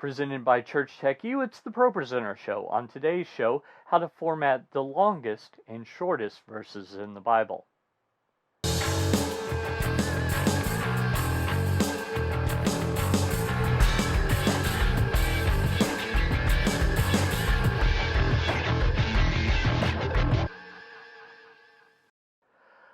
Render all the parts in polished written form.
Presented by Church Tech U, it's the Pro Presenter Show. On today's show, how to format the longest and shortest verses in the Bible.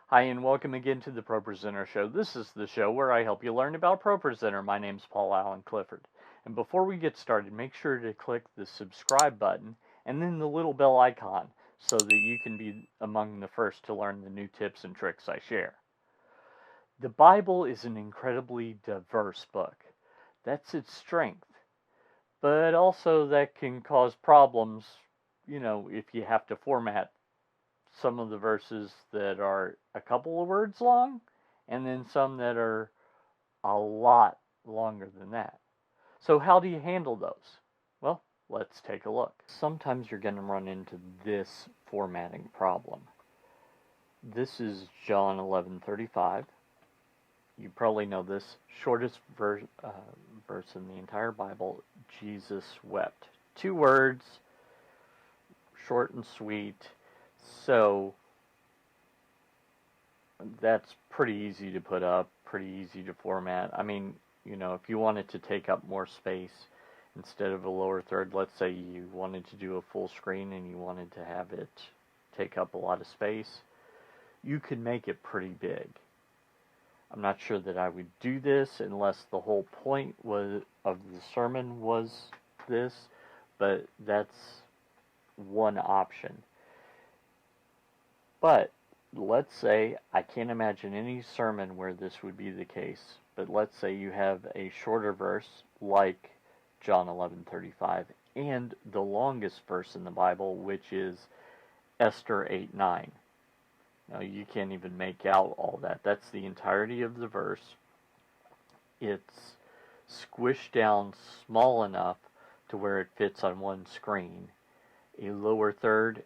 Hi, and welcome again to the Pro Presenter Show. This is the show where I help you learn about Pro Presenter. My name's Paul Alan Clifford. And before we get started, make sure to click the subscribe button and then the little bell icon so that you can be among the first to learn the new tips and tricks I share. The Bible is an incredibly diverse book. That's its strength. But also that can cause problems, if you have to format some of the verses that are a couple of words long, and then some that are a lot longer than that. So how do you handle those? Well, let's take a look. Sometimes you're going to run into this formatting problem. This is John 11:35. You probably know this. Shortest verse in the entire Bible, Jesus wept. 2 words, short and sweet. So that's pretty easy to put up, pretty easy to format. I mean, if you wanted to take up more space instead of a lower third, let's say you wanted to do a full screen and you wanted to have it take up a lot of space, you could make it pretty big. I'm not sure that I would do this unless the whole point of the sermon was this, but that's one option. But let's say, I can't imagine any sermon where this would be the case, but let's say you have a shorter verse like John 11:35 and the longest verse in the Bible, which is Esther 8:9. Now you can't even make out all that. That's the entirety of the verse. It's squished down small enough to where it fits on one screen. A lower third,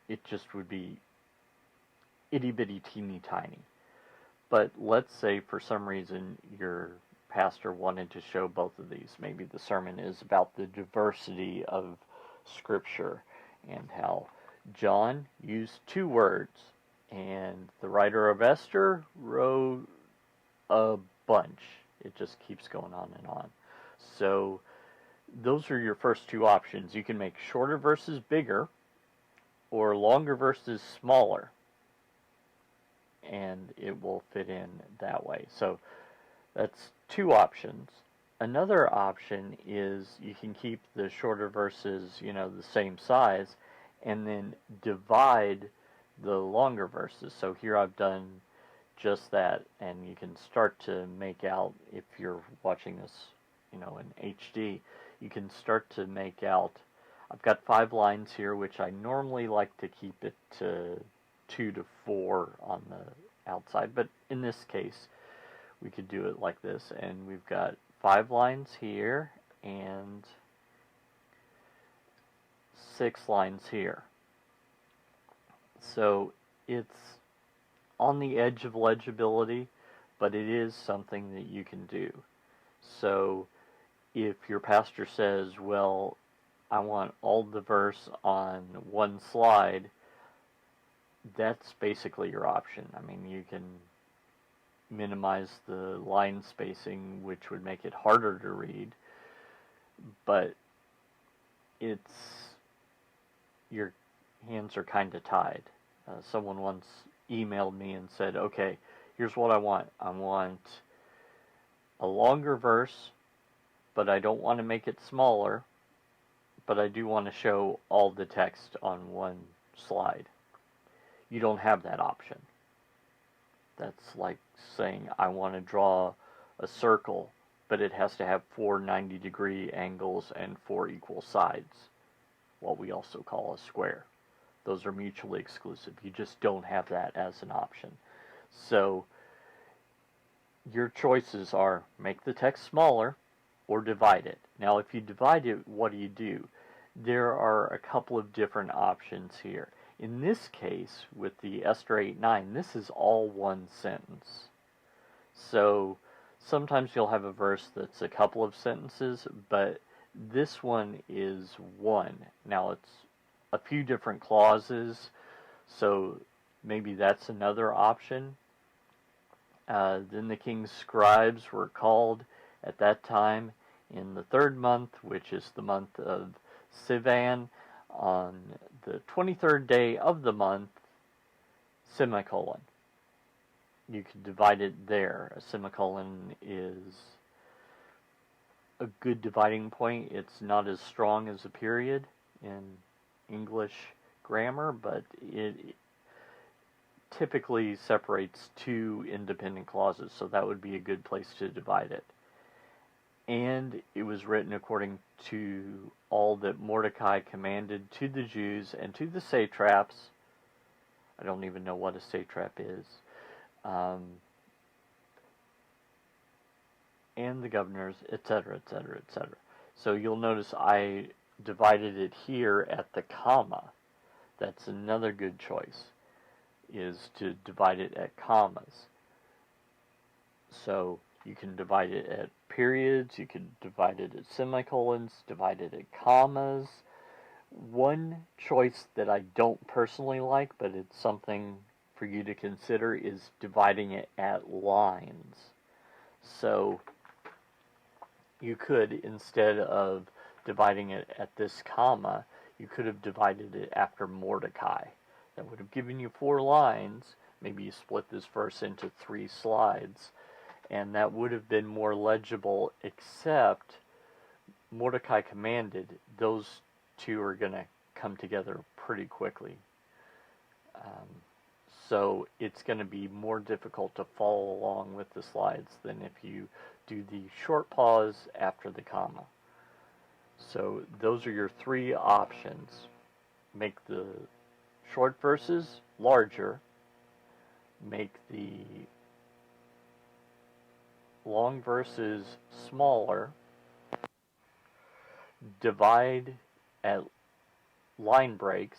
it just would be itty-bitty teeny tiny. But let's say for some reason your pastor wanted to show both of these. Maybe the sermon is about the diversity of Scripture and how John used 2 words and the writer of Esther wrote a bunch. It just keeps going on and on. So those are your first 2 options. You can make shorter verses bigger or longer verses smaller, and it will fit in that way. So that's 2 options. Another option is you can keep the shorter verses, the same size, and then divide the longer verses. So here I've done just that, and you can start to make out, if you're watching this, in HD, you can start to make out, I've got 5 lines here, which I normally like to keep it to 2 to 4 on the outside, but in this case we could do it like this, and we've got 5 lines here and 6 lines here. So it's on the edge of legibility, but it is something that you can do. So if your pastor says, well, I want all the verse on one slide, that's basically your option. I mean, you can minimize the line spacing, which would make it harder to read, but your hands are kind of tied. Someone once emailed me and said, okay, here's what I want. I want a longer verse, but I don't want to make it smaller, but I do want to show all the text on one slide. You don't have that option. That's like saying I want to draw a circle, but it has to have 4 90-degree angles and 4 equal sides, what we also call a square. Those are mutually exclusive. You just don't have that as an option. So your choices are make the text smaller or divide it. Now if you divide it, what do? There are a couple of different options here. In this case, with the Esther 8:9, this is all one sentence. So sometimes you'll have a verse that's a couple of sentences, but This one is 1. Now it's a few different clauses, so maybe that's another option. Then the king's scribes were called at that time in the 3rd month, which is the month of Sivan, on the 23rd day of the month, semicolon. You could divide it there. A semicolon is a good dividing point. It's not as strong as a period in English grammar, but it typically separates 2 independent clauses, so that would be a good place to divide it. And it was written according to all that Mordecai commanded to the Jews and to the satraps. I don't even know what a satrap is. And the governors, etc., etc., etc. So you'll notice I divided it here at the comma. That's another good choice, is to divide it at commas. So you can divide it at periods, you can divide it at semicolons, divide it at commas. One choice that I don't personally like, but it's something for you to consider, is dividing it at lines. So you could, instead of dividing it at this comma, you could have divided it after Mordecai. That would have given you 4 lines. Maybe you split this verse into 3 slides, and that would have been more legible, except Mordecai commanded. Those 2 are going to come together pretty quickly. So it's going to be more difficult to follow along with the slides than if you do the short pause after the comma. So those are your 3 options. Make the short verses larger, make the long verses smaller, divide at line breaks,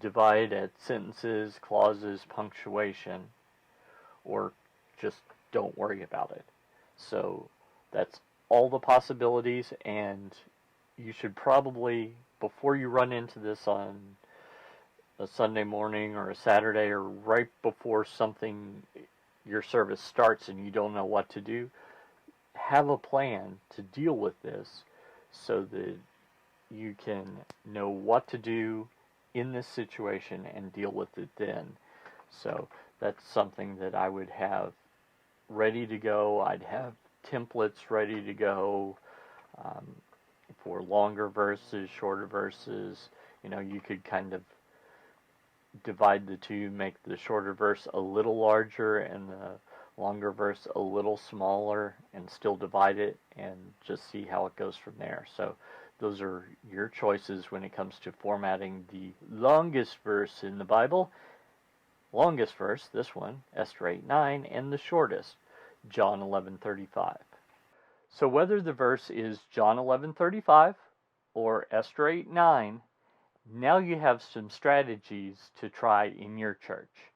divide at sentences, clauses, punctuation, or just don't worry about it. So that's all the possibilities, and you should probably, before you run into this on a Sunday morning or a Saturday, or right before your service starts and you don't know what to do, have a plan to deal with this so that you can know what to do in this situation and deal with it then. So that's something that I would have ready to go. I'd have templates ready to go for longer verses, shorter verses. You could kind of divide the 2, make the shorter verse a little larger and the longer verse a little smaller, and still divide it and just see how it goes from there. So those are your choices when it comes to formatting the longest verse in the Bible. Longest verse, this one, Esther 8:9, and the shortest, John 11:35. So whether the verse is John 11:35 or Esther 8:9, now you have some strategies to try in your church.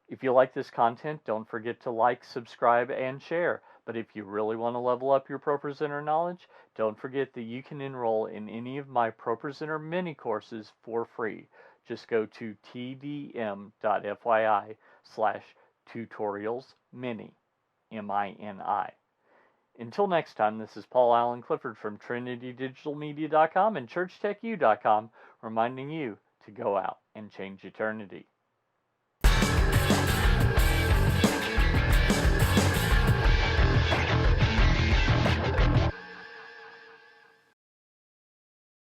If you like this content, don't forget to like, subscribe, and share. But if you really want to level up your ProPresenter knowledge, don't forget that you can enroll in any of my ProPresenter mini courses for free. Just go to tdm.fyi/tutorialsmini, MINI. Until next time, this is Paul Alan Clifford from TrinityDigitalMedia.com and ChurchTechU.com, reminding you to go out and change eternity.